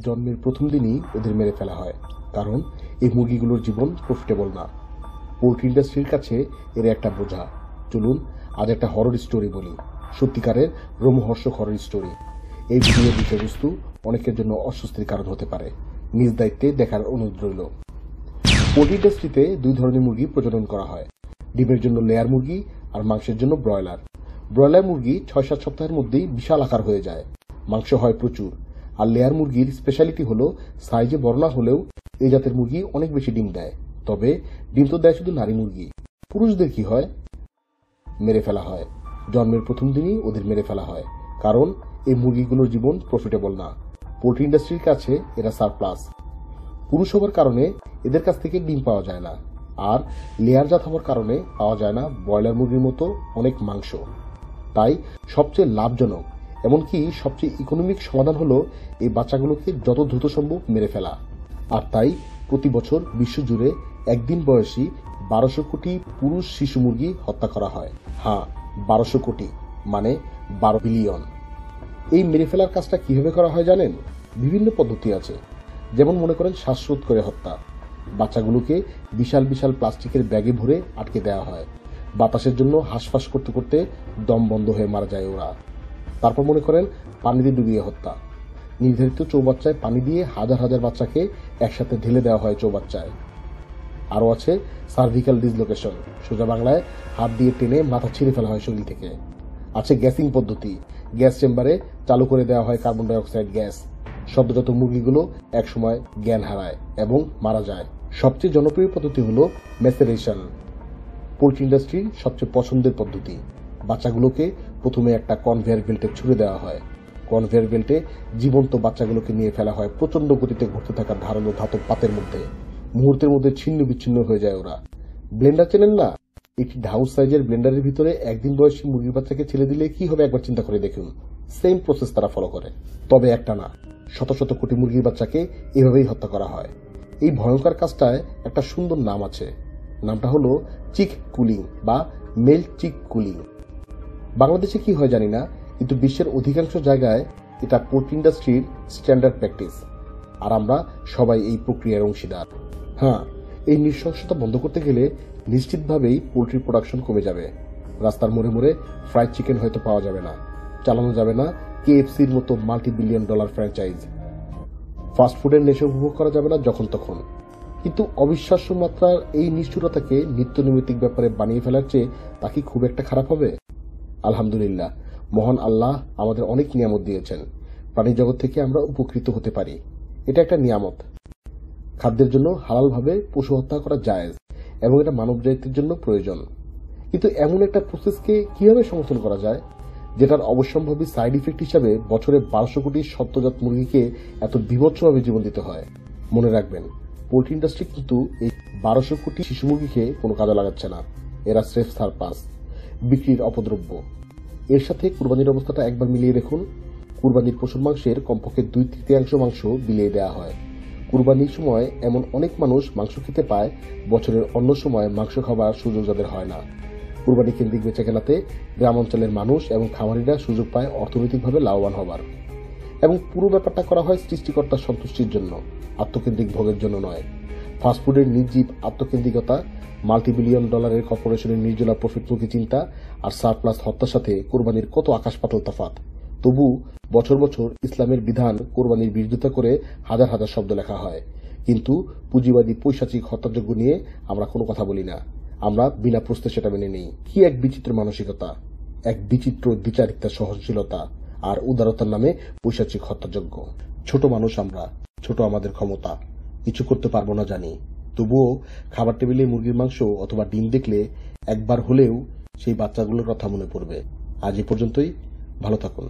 জন্মের প্রথম দিনই ওদের মেরে ফেলা হয়, কারণ এই মুরগিগুলোর জীবন প্রফিটেবল না। পোল্ট্রি ইন্ডাস্ট্রির কাছে এর একটা বোঝা। চলুন আজ একটা হরর স্টোরি বলি, সত্যিকারের রোমহর্ষক হরর স্টোরি। এই ভিডিওর বিষয়বস্তু অনেকের জন্য অস্বস্তির কারণ হতে পারে, নিজ দায়িত্বে দেখার অনুরোধ রইল। পোল্ট্রি ইন্ডাস্ট্রিতে দুই ধরনের মুরগি প্রজনন করা হয়, ডিমের জন্য লেয়ার মুরগি আর মাংসের জন্য ব্রয়লার। ব্রয়লার মুরগি 6-7 সপ্তাহের মধ্যেই বিশাল আকার হয়ে যায়, মাংস হয় প্রচুর। আর লেয়ার মুরগির স্পেশালিটি হলো সাইজে বড় না হলেও এই জাতের মুরগি অনেক বেশি ডিম দেয়। তবে ডিম তো দেয় শুধু নারী মুরগি। পুরুষদের কি হয়? মেরে ফেলা হয়। জন্মের প্রথম দিনই ওদের মেরে ফেলা হয়, কারণ এই মুরগিগুলোর জীবন প্রফিটেবল না। পোল্ট্রি ইন্ডাস্ট্রির কাছে এরা সারপ্লাস। পুরুষ হওয়ার কারণে এদের কাছ থেকে ডিম পাওয়া যায় না, আর লেয়ার জাত হওয়ার কারণে পাওয়া যায় না ব্রয়লার মুরগির মতো অনেক মাংস। তাই সবচেয়ে লাভজনক, এমনকি সবচেয়ে ইকোনমিক সমাধান হলো এই বাচ্চাগুলোকে যত দ্রুত সম্ভব মেরে ফেলা। আর তাই প্রতি বছর বিশ্বজুড়ে একদিন বয়সী 1200 কোটি পুরুষ শিশু মুরগি হত্যা করা হয়। হ্যাঁ, 1200 কোটি, মানে 12 বিলিয়ন। এই মেরে ফেলার কাজটা কিভাবে করা হয় জানেন? বিভিন্ন পদ্ধতি আছে। যেমন মনে করেন শ্বাসরোধ করে হত্যা। বাচ্চাগুলোকে বিশাল বিশাল প্লাস্টিকের ব্যাগে ভরে আটকে দেওয়া হয়। বাতাসের জন্য হাঁসফাঁস করতে করতে দম বন্ধ হয়ে মারা যায় ওরা। তারপর মনে করেন পানিতে ডুবিয়ে হত্যা। নির্ধারিত চৌবাচ্চায় পানি দিয়ে হাজার হাজার বাচ্চাকে একসাথে ঢেলে দেওয়া হয় চৌবাচ্চায়। আরও আছে সার্ভিক্যাল ডিসলোকেশন, সোজা বাংলায় হাত দিয়ে টেনে মাথা ছিঁড়ে ফেলা হয় শরীর থেকে। আছে গ্যাসিং পদ্ধতি, গ্যাস চেম্বারে চালু করে দেওয়া হয় কার্বন ডাইঅক্সাইড গ্যাস। সদ্যজাত মুরগিগুলো একসময় জ্ঞান হারায় এবং মারা যায়। সবচেয়ে জনপ্রিয় পদ্ধতি হলো ম্যাসেরেশন, পোল্ট্রি ইন্ডাস্ট্রির সবচেয়ে পছন্দের পদ্ধতি। বাচ্চাগুলোকে প্রথমে একটা কনভেয়ার বেল্টে ছুড়ে দেওয়া হয়। কনভেয়ার বেল্টে জীবন্ত বাচ্চাগুলোকে নিয়ে ফেলা হয় প্রচন্ড গতিতে ঘুরতে থাকা ধারালো ধাতব পাতের মধ্যে। মুহূর্তের মধ্যে ছিন্ন বিচ্ছিন্ন হয়ে যায় ওরা। ব্লেন্ডার চেনেন না? একটি ঢাউস সাইজের ব্লেন্ডারের ভিতরে একদিন বয়সী মুরগির বাচ্চাকে ছেড়ে দিলে কি হবে একবার চিন্তা করে দেখুন। সেম প্রসেস তারা ফলো করে। তবে একটা না, শত শত কোটি মুরগির বাচ্চাকে এভাবেই হত্যা করা হয়। এই ভয়ঙ্কর কাজটায় একটা সুন্দর নাম আছে। নামটা হলো চিক কুলিং বা মেল চিক কুলিং। বাংলাদেশে কি হয় জানি না, কিন্তু বিশ্বের অধিকাংশ জায়গায় এটা পোল্ট্রি ইন্ডাস্ট্রির স্ট্যান্ডার্ড প্র্যাকটিস। আর আমরা সবাই এই প্রক্রিয়ার অংশীদার। হ্যাঁ, এই নৃশংসতা বন্ধ করতে গেলে নিশ্চিতভাবেই পোল্ট্রি প্রোডাকশন কমে যাবে। রাস্তার মোড়ে মোড়ে ফ্রাইড চিকেন হয়তো পাওয়া যাবে না, চালানো যাবে না KFCর মতো $multi-billion ফ্র্যাঞ্চাইজ। ফাস্টফুডের নেশা উপভোগ করা যাবে না যখন তখন। কিন্তু অবিশ্বাস্য মাত্রার এই নিষ্ঠুরতাকে নিত্যনৈমিত্তিক ব্যাপারে বানিয়ে ফেলার চেয়ে তা কি খুব একটা খারাপ হবে? আলহামদুলিল্লাহ, মহান আল্লাহ আমাদের অনেক নিয়ামত দিয়েছেন। প্রাণী জগৎ থেকে আমরা উপকৃত হতে পারি, এটা একটা নিয়ামত। খাদ্যের জন্য হালালভাবে পশু হত্যা করা জায়েজ এবং এটা মানবজাতির জন্য প্রয়োজন। কিন্তু এমন একটা প্রসেসকে কিভাবে সমর্থন করা যায় যেটার অবশ্যম্ভাবী সাইড ইফেক্ট হিসাবে বছরে 1200 কোটি সদ্যজাত মুরগিকে এত বীভৎসভাবে জীবন দিতে হয়? মনে রাখবেন, পোল্ট্রি ইন্ডাস্ট্রি কিন্তু এই 1200 কোটি শিশু মুরগিকে কোনো কাজে লাগাচ্ছে না। এরা স্রেফ সারপ্লাস, বিক্রির অপদ্রব্য। এর সাথে কুরবানির অবস্থাটা একবার মিলিয়ে দেখুন। কুরবানির পশুর মাংসের কমপক্ষে 2/3 মাংস বিলিয়ে দেওয়া হয়। কুরবানির সময় এমন অনেক মানুষ মাংস খেতে পায়, বছরের অন্য সময় মাংস খাবার সুযোগ যাদের হয় না। কুরবানি কেন্দ্রিক বেচাকেনাতে গ্রাম অঞ্চলের মানুষ এবং খামারিরা সুযোগ পায় অর্থনৈতিকভাবে লাভবান হবার। এবং পুরো ব্যাপারটা করা হয় সৃষ্টিকর্তার সন্তুষ্টির জন্য, আত্মকেন্দ্রিক ভোগের জন্য নয়। ফাস্টফুডের নির্জীব আত্মকেন্দ্রিকতা, $multi-billion কর্পোরেশনের নির্জলা প্রফিটমুখী চিন্তা আর সারপ্লাস হত্যার সাথে কোরবানির কত আকাশ পাতাল তফাৎ। তবু বছর বছর ইসলামের বিধান কোরবানির বিরোধিতা করে হাজার হাজার শব্দ লেখা হয়, কিন্তু পুঁজিবাদী পৈশাচিক হত্যাযজ্ঞ নিয়ে আমরা কোনো কথা বলি না। আমরা বিনা প্রশ্নে সেটা মেনে নেই। কি এক বিচিত্র মানসিকতা, এক বিচিত্র বিচারিকতা, সহনশীলতা আর উদারতার নামে পৈশাচিক হত্যাযজ্ঞ। ছোট মানুষ আমরা, ছোট আমাদের ক্ষমতা, কিছু করতে পারবো না জানি। তবুও খাবার টেবিলে মুরগির মাংস অথবা ডিম দেখলে একবার হলেও সেই বাচ্চাগুলোর কথা মনে পড়বে। আজ এই পর্যন্তই, ভালো থাকুন।